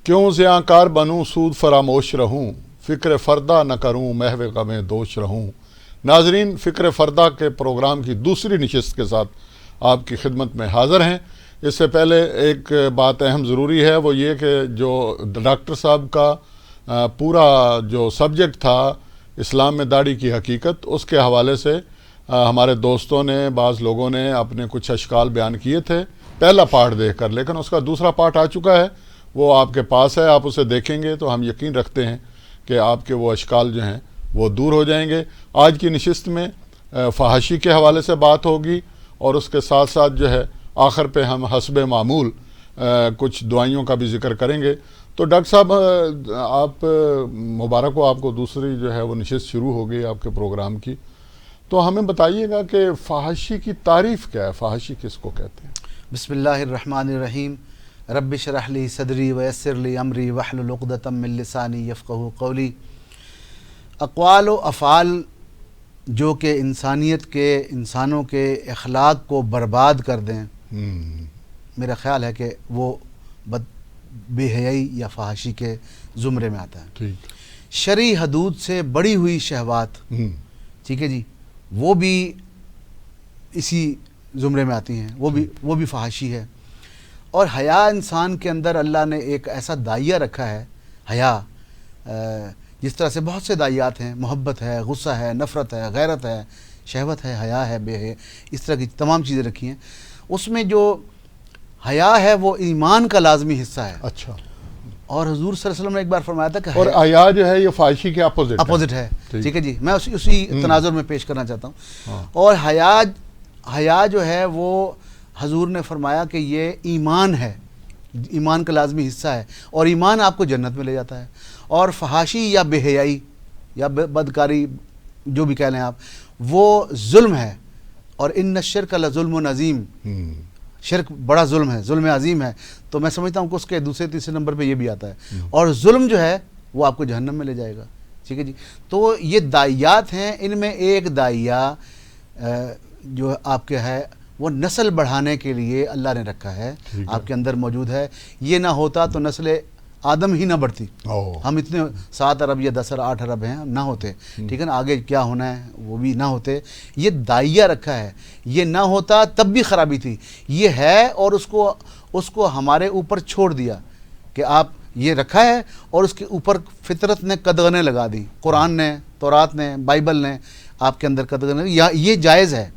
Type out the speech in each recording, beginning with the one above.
کیوں زیاں کار بنوں سود فراموش رہوں، فکر فردہ نہ کروں محو غم دوش رہوں۔ ناظرین، فکر فردہ کے پروگرام کی دوسری نشست کے ساتھ آپ کی خدمت میں حاضر ہیں۔ اس سے پہلے ایک بات اہم ضروری ہے، وہ یہ کہ جو ڈاکٹر صاحب کا پورا جو سبجیکٹ تھا اسلام میں داڑھی کی حقیقت، اس کے حوالے سے ہمارے دوستوں نے، بعض لوگوں نے اپنے کچھ اشکال بیان کیے تھے پہلا پارٹ دیکھ کر، لیکن اس کا دوسرا پارٹ آ چکا ہے، وہ آپ کے پاس ہے، آپ اسے دیکھیں گے تو ہم یقین رکھتے ہیں کہ آپ کے وہ اشکال جو ہیں وہ دور ہو جائیں گے۔ آج کی نشست میں فحاشی کے حوالے سے بات ہوگی، اور اس کے ساتھ ساتھ جو ہے آخر پہ ہم حسب معمول کچھ دعائیوں کا بھی ذکر کریں گے۔ تو ڈاکٹر صاحب، آپ مبارک ہو، آپ کو دوسری جو ہے وہ نشست شروع ہو گئی آپ کے پروگرام کی، تو ہمیں بتائیے گا کہ فحاشی کی تعریف کیا ہے، فحاشی کس کو کہتے ہیں؟ بسم اللہ الرحمن الرحیم۔ رب اشرح لی صدری ویسر لی امری واحلل عقدۃ من لسانی یفقہوا قولی۔ اقوال و افعال جو کہ انسانوں کے اخلاق کو برباد کر دیں، میرا خیال ہے کہ وہ بے حیائی یا فحاشی کے زمرے میں آتا ہے۔ شرعی حدود سے بڑی ہوئی شہوات، ٹھیک ہے جی، وہ بھی اسی زمرے میں آتی ہیں، وہ بھی فحاشی ہے۔ اور حیا انسان کے اندر اللہ نے ایک ایسا داعیہ رکھا ہے، حیا، جس طرح سے بہت سے داعیات ہیں، محبت ہے، غصہ ہے، نفرت ہے، غیرت ہے، شہوت ہے، حیا ہے، بے حیا، اس طرح کی تمام چیزیں رکھی ہیں۔ اس میں جو حیا ہے وہ ایمان کا لازمی حصہ ہے۔ اچھا۔ اور حضور صلی اللہ علیہ وسلم نے ایک بار فرمایا تھا کہ اور حیا جو ہے یہ فحاشی کے اپوزٹ ہے، ٹھیک ہے جی، میں اسی تناظر میں پیش کرنا چاہتا ہوں۔ اور حیا جو ہے وہ حضور نے فرمایا کہ یہ ایمان ہے، ایمان کا لازمی حصہ ہے، اور ایمان آپ کو جنت میں لے جاتا ہے۔ اور فحاشی یا بے حیائی یا بدکاری، جو بھی کہہ لیں آپ، وہ ظلم ہے، اور ان الشرک لظلم عظیم، شرک بڑا ظلم ہے، ظلم عظیم ہے۔ تو میں سمجھتا ہوں کہ اس کے دوسرے تیسرے نمبر پہ یہ بھی آتا ہے، اور ظلم جو ہے وہ آپ کو جہنم میں لے جائے گا، ٹھیک ہے جی۔ تو یہ داعیات ہیں، ان میں ایک داعیہ جو آپ کے ہے وہ نسل بڑھانے کے لیے اللہ نے رکھا ہے، آپ کے اندر موجود ہے۔ یہ نہ ہوتا تو نسل آدم ہی نہ بڑھتی، ہم اتنے 7 ارب یا 10 8 ارب ہیں، نہ ہوتے، ٹھیک ہے نا، آگے کیا ہونا ہے وہ بھی نہ ہوتے۔ یہ داعیہ رکھا ہے، یہ نہ ہوتا تب بھی خرابی تھی، یہ ہے، اور اس کو ہمارے اوپر چھوڑ دیا کہ آپ یہ رکھا ہے، اور اس کے اوپر فطرت نے قدغنیں لگا دی، قرآن نے، تورات نے، بائبل نے آپ کے اندر قدغنیں، یہ جائز ہے،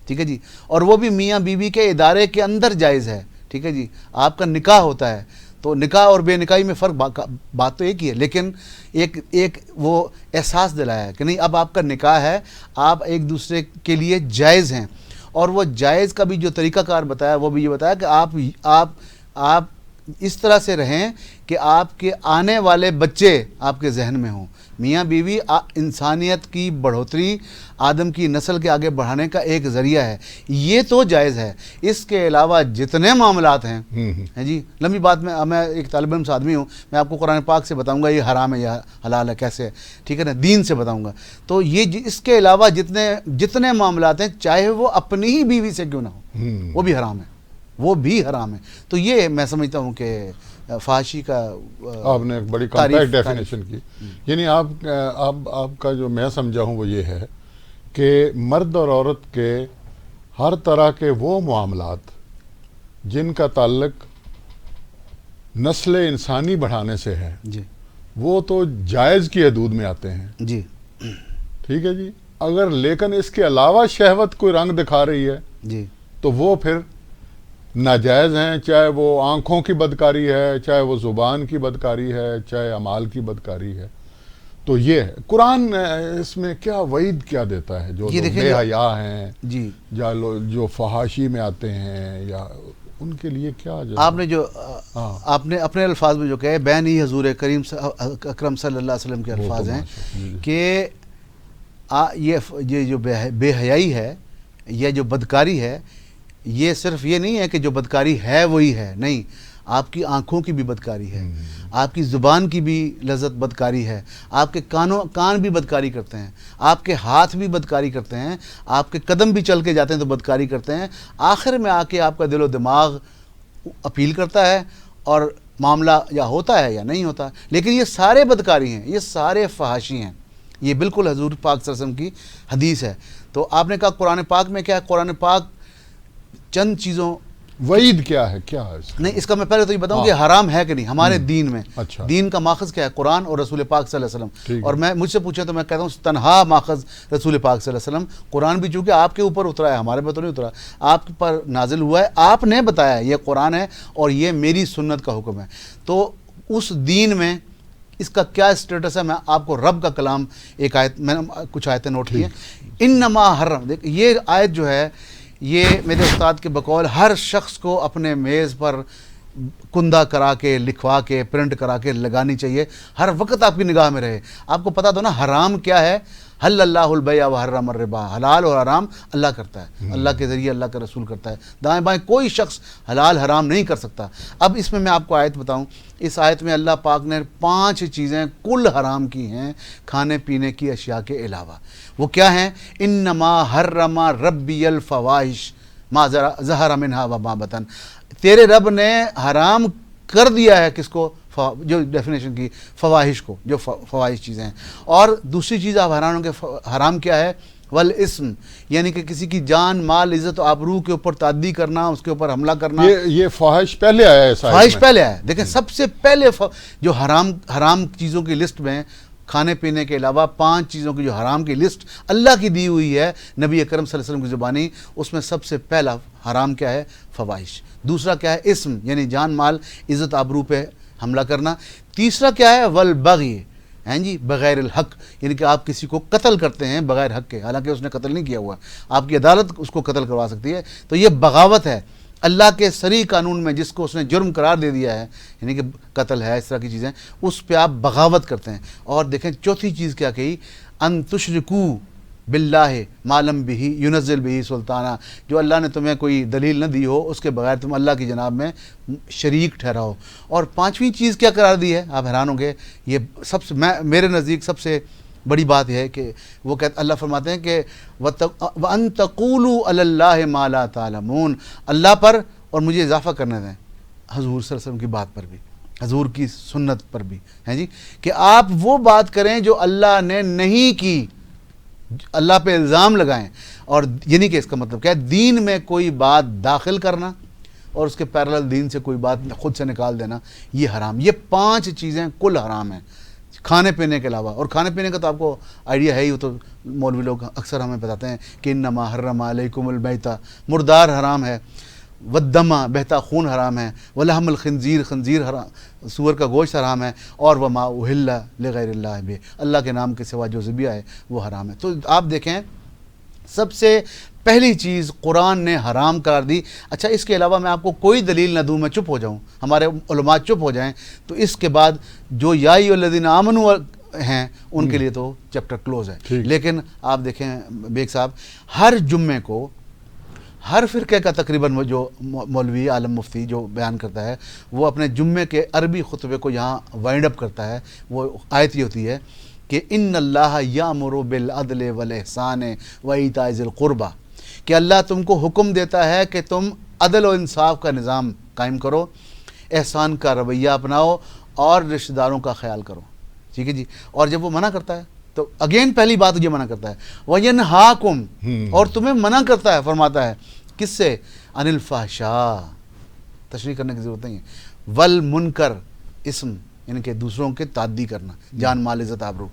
ٹھیک ہے جی۔ اور وہ بھی میاں بیوی کے ادارے کے اندر جائز ہے، ٹھیک ہے جی۔ آپ کا نکاح ہوتا ہے، تو نکاح اور بے نکاحی میں فرق، بات تو ایک ہی ہے، لیکن ایک وہ احساس دلایا ہے کہ نہیں، اب آپ کا نکاح ہے، آپ ایک دوسرے کے لیے جائز ہیں۔ اور وہ جائز کا بھی جو طریقہ کار بتایا، وہ بھی یہ بتایا کہ آپ اس طرح سے رہیں کہ آپ کے آنے والے بچے آپ کے ذہن میں ہوں۔ میاں بیوی انسانیت کی بڑھوتری، آدم کی نسل کے آگے بڑھانے کا ایک ذریعہ ہے، یہ تو جائز ہے۔ اس کے علاوہ جتنے معاملات ہیں جی، لمبی بات میں ایک طالب علم سے آدمی ہوں، میں آپ کو قرآن پاک سے بتاؤں گا یہ حرام ہے یا حلال ہے کیسے ہے، ٹھیک ہے نا، دین سے بتاؤں گا۔ تو یہ اس کے علاوہ جتنے معاملات ہیں، چاہے وہ اپنی ہی بیوی سے کیوں نہ ہو، وہ بھی حرام ہے، وہ بھی حرام ہے۔ تو یہ میں سمجھتا ہوں کہ فحاشی کا آپ نے ایک بڑی کمپیکٹ ڈیفینیشن کی، یعنی آپ کا جو میں سمجھا ہوں وہ یہ ہے کہ مرد اور عورت کے ہر طرح کے وہ معاملات جن کا تعلق نسل انسانی بڑھانے سے ہے، جی، وہ تو جائز کی حدود میں آتے ہیں، جی، ٹھیک ہے جی۔ اگر لیکن اس کے علاوہ شہوت کوئی رنگ دکھا رہی ہے، جی، تو وہ پھر ناجائز ہیں، چاہے وہ آنکھوں کی بدکاری ہے، چاہے وہ زبان کی بدکاری ہے، چاہے اعمال کی بدکاری ہے۔ تو یہ ہے قرآن اس میں کیا وعید کیا دیتا ہے، جو بے حیا ہیں، جی، جو فحاشی میں آتے ہیں، یا ان کے لیے کیا آپ نے جو آپ نے اپنے الفاظ میں جو کہے، بین ہی حضور کریم اکرم صلی اللہ علیہ وسلم کے الفاظ ہیں کہ یہ جو بے حیائی ہے یا جو بدکاری ہے، یہ صرف یہ نہیں ہے کہ جو بدکاری ہے وہی ہے، نہیں، آپ کی آنکھوں کی بھی بدکاری ہے، آپ کی زبان کی بھی لذت بدکاری ہے، آپ کے کان بھی بدکاری کرتے ہیں، آپ کے ہاتھ بھی بدکاری کرتے ہیں، آپ کے قدم بھی چل کے جاتے ہیں تو بدکاری کرتے ہیں، آخر میں آ کے آپ کا دل و دماغ اپیل کرتا ہے، اور معاملہ یا ہوتا ہے یا نہیں ہوتا، لیکن یہ سارے بدکاری ہیں، یہ سارے فحاشی ہیں، یہ بالکل حضور پاک صلی اللہ علیہ وسلم کی حدیث ہے۔ تو آپ نے کہا قرآن پاک میں کیا ہے؟ قرآن پاک چند چیزوں وعید کیا ہے، کیا ہے اس نہیں، اس کا میں پہلے تو یہ بتاؤں کہ حرام ہے کہ نہیں ہمارے دین میں۔ اچھا۔ دین کا ماخذ کیا ہے؟ قرآن اور رسول پاک صلی اللہ علیہ ٹھیک وسلم۔ ہے۔ اور میں مجھ سے پوچھیں تو میں کہتا ہوں تنہا ماخذ رسول پاک صلی اللہ علیہ وسلم۔ قرآن بھی چونکہ آپ کے اوپر اترا ہے، ہمارے پر تو نہیں اترا، آپ پر نازل ہوا ہے، آپ نے بتایا ہے یہ قرآن ہے اور یہ میری سنت کا حکم ہے۔ تو اس دین میں اس کا کیا اسٹیٹس ہے؟ میں آپ کو رب کا کلام ایک آیت، میں نے کچھ آیتیں نوٹ کی ہیں۔ انما حرم، دیکھ یہ آیت جو ہے یہ میرے استاد کے بقول ہر شخص کو اپنے میز پر کندہ کرا کے، لکھوا کے، پرنٹ کرا کے لگانی چاہیے، ہر وقت آپ کی نگاہ میں رہے۔ آپ کو پتہ تو نا حرام کیا ہے؟ حل اللہ البیع وحرم الربا، حلال اور حرام اللہ کرتا ہے، اللہ کے ذریعے اللہ کا رسول کرتا ہے، دائیں بائیں کوئی شخص حلال حرام نہیں کر سکتا۔ اب اس میں آپ کو آیت بتاؤں، اس آیت میں اللہ پاک نے 5 چیزیں کل حرام کی ہیں کھانے پینے کی اشیاء کے علاوہ۔ وہ کیا ہیں؟ انما حرم ربی الفواحش ما ظہر منہا وما بطن، تیرے رب نے حرام کر دیا ہے کس کو؟ جو ڈیفینیشن کی فواحش کو، جو فواحش چیزیں ہیں۔ اور دوسری چیز آپ حیران ہوں گے حرام کیا ہے؟ والاسم، یعنی کہ کسی کی جان مال عزت و آبرو کے اوپر تعدی کرنا، اس کے اوپر حملہ کرنا۔ یہ فواحش پہلے آیا ہے، فواحش پہلے آیا ہے۔ دیکھیں سب سے پہلے جو حرام چیزوں کی لسٹ میں کھانے پینے کے علاوہ 5 چیزوں کی جو حرام کی لسٹ اللہ کی دی ہوئی ہے نبی اکرم صلی اللہ علیہ وسلم کی زبانی، اس میں سب سے پہلا حرام کیا ہے؟ فواحش۔ دوسرا کیا ہے؟ اسم، یعنی جان مال عزت آبرو پہ حملہ کرنا۔ تیسرا کیا ہے؟ والبغی، ہیں جی، بغیر الحق، یعنی کہ آپ کسی کو قتل کرتے ہیں بغیر حق کے، حالانکہ اس نے قتل نہیں کیا ہوا، آپ کی عدالت اس کو قتل کروا سکتی ہے، تو یہ بغاوت ہے۔ اللہ کے صریح قانون میں جس کو اس نے جرم قرار دے دیا ہے، یعنی کہ قتل ہے، اس طرح کی چیزیں، اس پہ آپ بغاوت کرتے ہیں۔ اور دیکھیں چوتھی چیز کیا کہی؟ ان تشرکو باللہ ما لم بہ ینزل بہ سلطانہ، جو اللہ نے تمہیں کوئی دلیل نہ دی ہو اس کے بغیر تم اللہ کی جناب میں شریک ٹھہراؤ۔ اور 5ویں چیز کیا قرار دی ہے؟ آپ حیران ہوں گے، یہ سب سے میرے نزدیک سب سے بڑی بات یہ ہے کہ وہ اللہ فرماتے ہیں کہ وَأَن تَقُولُوا عَلَى اللَّهِ مَا لَا تَعْلَمُونَ، اللہ پر، اور مجھے اضافہ کرنے دیں حضور صلی اللہ علیہ وسلم کی بات پر بھی، حضور کی سنت پر بھی، ہیں جی، کہ آپ وہ بات کریں جو اللہ نے نہیں کی، اللہ پہ الزام لگائیں۔ اور یعنی کہ اس کا مطلب کیا ہے؟ دین میں کوئی بات داخل کرنا اور اس کے پیرلل دین سے کوئی بات خود سے نکال دینا، یہ حرام۔ یہ 5 چیزیں کل حرام ہیں کھانے پینے کے علاوہ۔ اور کھانے پینے کا تو آپ کو آئیڈیا ہے ہی، وہ تو مولوی لوگ اکثر ہمیں بتاتے ہیں کہ انما حرم علیکم المیتہ، مردار حرام ہے، والدم، بہتا خون حرام ہے، ولحم الخنزیر، خنزیر حرام، سور کا گوشت حرام ہے، اور وما اہل لغیر اللہ بہ، اللہ کے نام کے سوا جو ذبیحہ ہے وہ حرام ہے۔ تو آپ دیکھیں سب سے پہلی چیز قرآن نے حرام قرار دی۔ اچھا اس کے علاوہ میں آپ کو کوئی دلیل نہ دوں، میں چپ ہو جاؤں، ہمارے علماء چپ ہو جائیں، تو اس کے بعد جو یا ایھا الذین آمنوا ہیں ان کے لیے تو چیپٹر کلوز ہے۔ لیکن آپ دیکھیں بیگ صاحب، ہر جمعے کو ہر فرقے کا تقریباً جو مولوی عالم مفتی جو بیان کرتا ہے، وہ اپنے جمعے کے عربی خطبے کو یہاں وائنڈ اپ کرتا ہے۔ وہ آیت یہ ہوتی ہے کہ ان اللہ یامر بالعدل والاحسان وایتاء ذی القربی، کہ اللہ تم کو حکم دیتا ہے کہ تم عدل و انصاف کا نظام قائم کرو، احسان کا رویہ اپناؤ اور رشتہ داروں کا خیال کرو، ٹھیک ہے جی۔ اور جب وہ منع کرتا ہے تو اگین پہلی بات یہ منع کرتا ہے وَيَنْهَاكُمْ، اور تمہیں منع کرتا ہے، فرماتا ہے کس سے؟ عن الفحشاء، تشریح کرنے کی ضرورت نہیں ہے، والمنکر، اسم یعنی کہ دوسروں کے تعدی کرنا، جان مال عزت آبرو،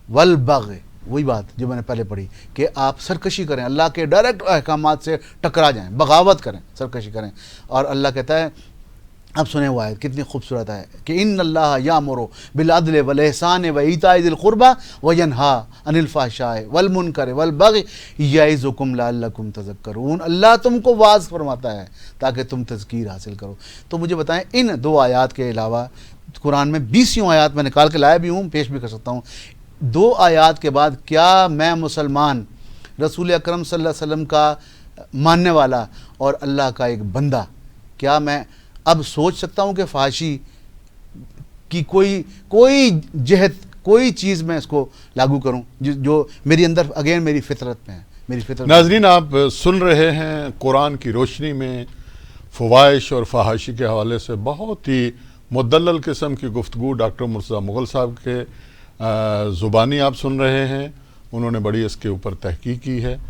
والبغی، وہی بات جو میں نے پہلے پڑھی کہ آپ سرکشی کریں، اللہ کے ڈائریکٹ احکامات سے ٹکرا جائیں، بغاوت کریں، سرکشی کریں۔ اور اللہ کہتا ہے، اب سنیں وہ آیت کتنی خوبصورت ہے کہ ان اللہ یامر بالعدل والاحسان وایتاء ذی القربی وینہی عن الفحشاء والمنکر والبغی یعظکم لعلکم تذکرون، اللہ تم کو واعظ فرماتا ہے تاکہ تم تذکیر حاصل کرو۔ تو مجھے بتائیں ان 2 آیات کے علاوہ قرآن میں 20 آیات میں نکال کے لایا بھی ہوں، پیش بھی کر سکتا ہوں۔ 2 آیات کے بعد کیا میں مسلمان، رسول اکرم صلی اللہ علیہ وسلم کا ماننے والا اور اللہ کا ایک بندہ، کیا میں اب سوچ سکتا ہوں کہ فحاشی کی کوئی جہت، کوئی چیز میں اس کو لاگو کروں جو میری اندر اگین میری فطرت میں ہے، میری فطرت؟ ناظرین آپ سن رہے ہیں قرآن کی روشنی میں فواحش اور فحاشی کے حوالے سے بہت ہی مدلل قسم کی گفتگو ڈاکٹر مرتضیٰ مغل صاحب کے زبانی آپ سن رہے ہیں. انہوں نے بڑی اس کے اوپر تحقیق کی ہے.